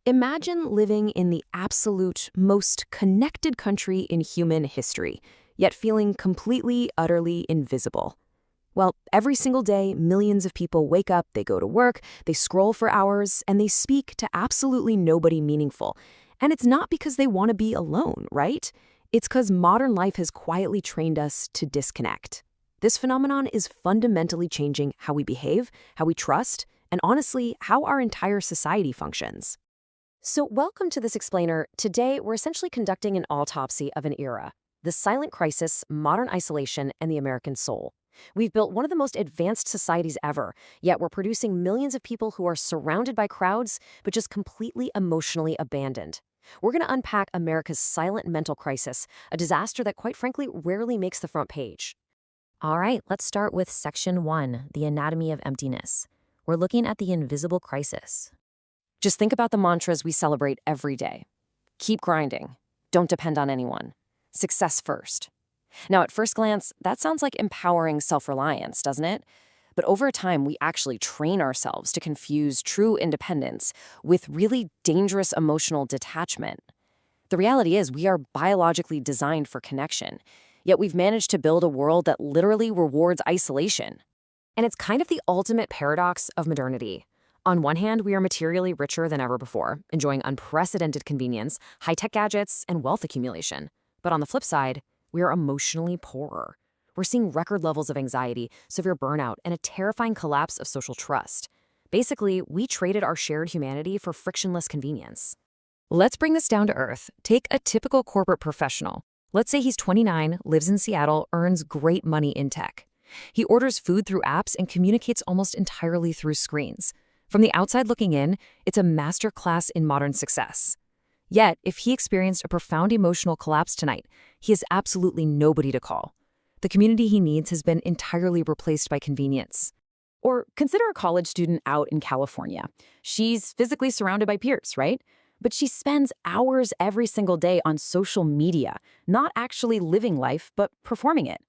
Imagine living in the absolute most connected country in human history, yet feeling completely, utterly invisible. Well, every single day, millions of people wake up, they go to work, they scroll for hours, and they speak to absolutely nobody meaningful. And it's not because they want to be alone, right? It's because modern life has quietly trained us to disconnect. This phenomenon is fundamentally changing how we behave, how we trust, and honestly, how our entire society functions. So welcome to this explainer. Today, we're essentially conducting an autopsy of an era, the silent crisis, modern isolation, and the American soul. We've built one of the most advanced societies ever, yet we're producing millions of people who are surrounded by crowds, but just completely emotionally abandoned. We're going to unpack America's silent mental crisis, a disaster that quite frankly rarely makes the front page. All right, let's start with Section 1, the anatomy of emptiness. We're looking at the invisible crisis. Just think about the mantras we celebrate every day. Keep grinding. Don't depend on anyone. Success first. Now, at first glance, that sounds like empowering self-reliance, doesn't it? But over time, we actually train ourselves to confuse true independence with really dangerous emotional detachment. The reality is we are biologically designed for connection, yet we've managed to build a world that literally rewards isolation. And it's kind of the ultimate paradox of modernity. On one hand, we are materially richer than ever before, enjoying unprecedented convenience, high-tech gadgets, and wealth accumulation. But on the flip side, we are emotionally poorer. We're seeing record levels of anxiety, severe burnout, and a terrifying collapse of social trust. Basically, we traded our shared humanity for frictionless convenience. Let's bring this down to earth. Take a typical corporate professional. Let's say he's 29, lives in Seattle, earns great money in tech. He orders food through apps and communicates almost entirely through screens. From the outside looking in, it's a masterclass in modern success. Yet, if he experienced a profound emotional collapse tonight, he has absolutely nobody to call. The community he needs has been entirely replaced by convenience. Or consider a college student out in California. She's physically surrounded by peers, right? But she spends hours every single day on social media, not actually living life, but performing it.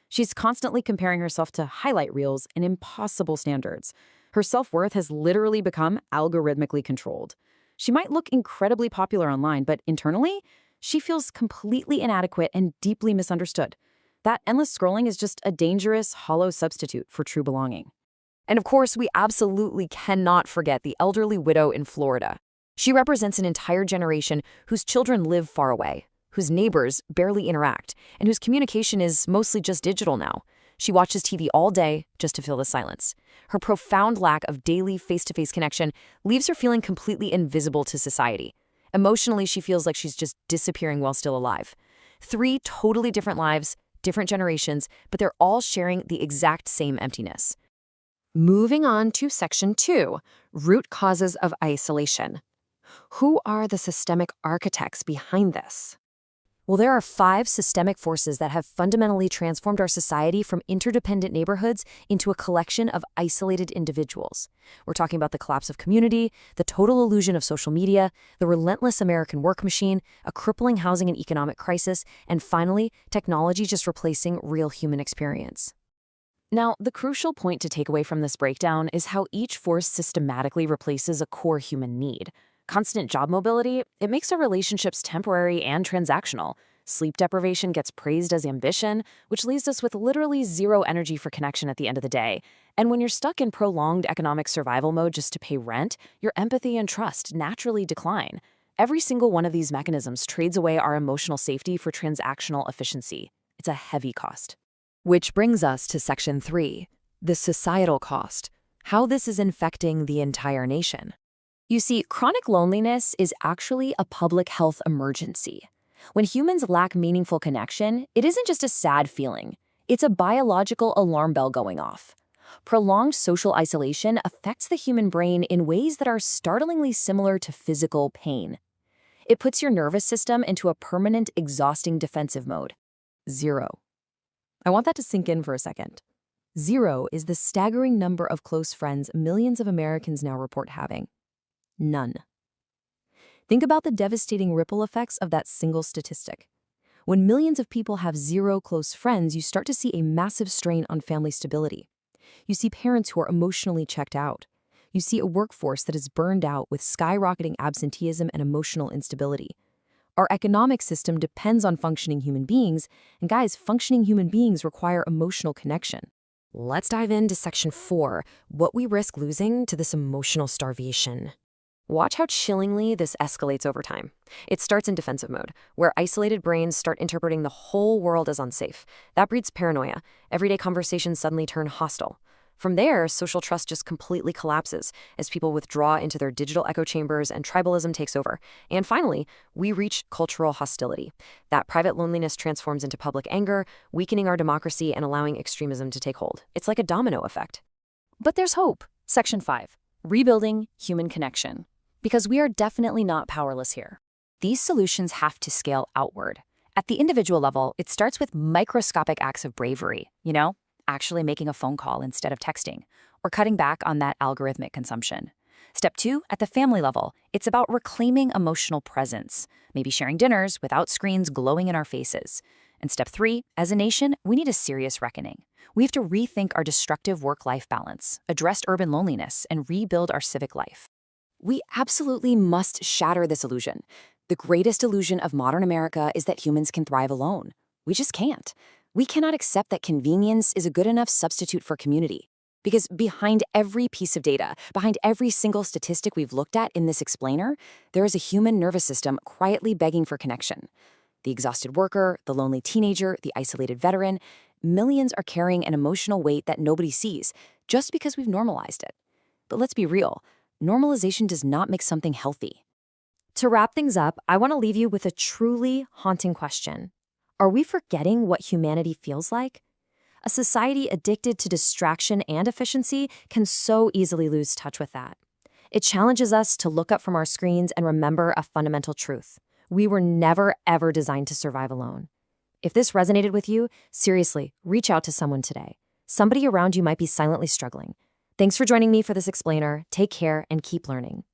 She's constantly comparing herself to highlight reels and impossible standards. Her self-worth has literally become algorithmically controlled. She might look incredibly popular online, but internally, she feels completely inadequate and deeply misunderstood. That endless scrolling is just a dangerous, hollow substitute for true belonging. And of course, we absolutely cannot forget the elderly widow in Florida. She represents an entire generation whose children live far away, whose neighbors barely interact, and whose communication is mostly just digital now. She watches TV all day just to fill the silence. Her profound lack of daily face-to-face connection leaves her feeling completely invisible to society. Emotionally, she feels like she's just disappearing while still alive. 3 totally different lives, different generations, but they're all sharing the exact same emptiness. Moving on to Section 2, root causes of isolation. Who are the systemic architects behind this? Well, there are 5 systemic forces that have fundamentally transformed our society from interdependent neighborhoods into a collection of isolated individuals. We're talking about the collapse of community, the total illusion of social media, the relentless American work machine, a crippling housing and economic crisis, and finally, technology just replacing real human experience. Now, the crucial point to take away from this breakdown is how each force systematically replaces a core human need. Constant job mobility, it makes our relationships temporary and transactional. Sleep deprivation gets praised as ambition, which leaves us with literally zero energy for connection at the end of the day. And when you're stuck in prolonged economic survival mode just to pay rent, your empathy and trust naturally decline. Every single one of these mechanisms trades away our emotional safety for transactional efficiency. It's a heavy cost. Which brings us to Section 3, the societal cost, how this is infecting the entire nation. You see, chronic loneliness is actually a public health emergency. When humans lack meaningful connection, it isn't just a sad feeling. It's a biological alarm bell going off. Prolonged social isolation affects the human brain in ways that are startlingly similar to physical pain. It puts your nervous system into a permanent, exhausting defensive mode. 0. I want that to sink in for a second. 0 is the staggering number of close friends millions of Americans now report having. None. Think about the devastating ripple effects of that single statistic. When millions of people have 0 close friends, you start to see a massive strain on family stability. You see parents who are emotionally checked out. You see a workforce that is burned out with skyrocketing absenteeism and emotional instability. Our economic system depends on functioning human beings, and guys, functioning human beings require emotional connection. Let's dive into section 4, what we risk losing to this emotional starvation. Watch how chillingly this escalates over time. It starts in defensive mode, where isolated brains start interpreting the whole world as unsafe. That breeds paranoia. Everyday conversations suddenly turn hostile. From there, social trust just completely collapses as people withdraw into their digital echo chambers and tribalism takes over. And finally, we reach cultural hostility. That private loneliness transforms into public anger, weakening our democracy and allowing extremism to take hold. It's like a domino effect. But there's hope. Section 5, rebuilding human connection. Because we are definitely not powerless here. These solutions have to scale outward. At the individual level, it starts with microscopic acts of bravery, actually making a phone call instead of texting, or cutting back on that algorithmic consumption. Step 2, at the family level, it's about reclaiming emotional presence, maybe sharing dinners without screens glowing in our faces. And step 3, as a nation, we need a serious reckoning. We have to rethink our destructive work-life balance, address urban loneliness, and rebuild our civic life. We absolutely must shatter this illusion. The greatest illusion of modern America is that humans can thrive alone. We just can't. We cannot accept that convenience is a good enough substitute for community. Because behind every piece of data, behind every single statistic we've looked at in this explainer, there is a human nervous system quietly begging for connection. The exhausted worker, the lonely teenager, the isolated veteran, millions are carrying an emotional weight that nobody sees, just because we've normalized it. But let's be real, normalization does not make something healthy. To wrap things up, I want to leave you with a truly haunting question. Are we forgetting what humanity feels like? A society addicted to distraction and efficiency can so easily lose touch with that. It challenges us to look up from our screens and remember a fundamental truth. We were never, ever designed to survive alone. If this resonated with you, seriously, reach out to someone today. Somebody around you might be silently struggling. Thanks for joining me for this explainer. Take care and keep learning.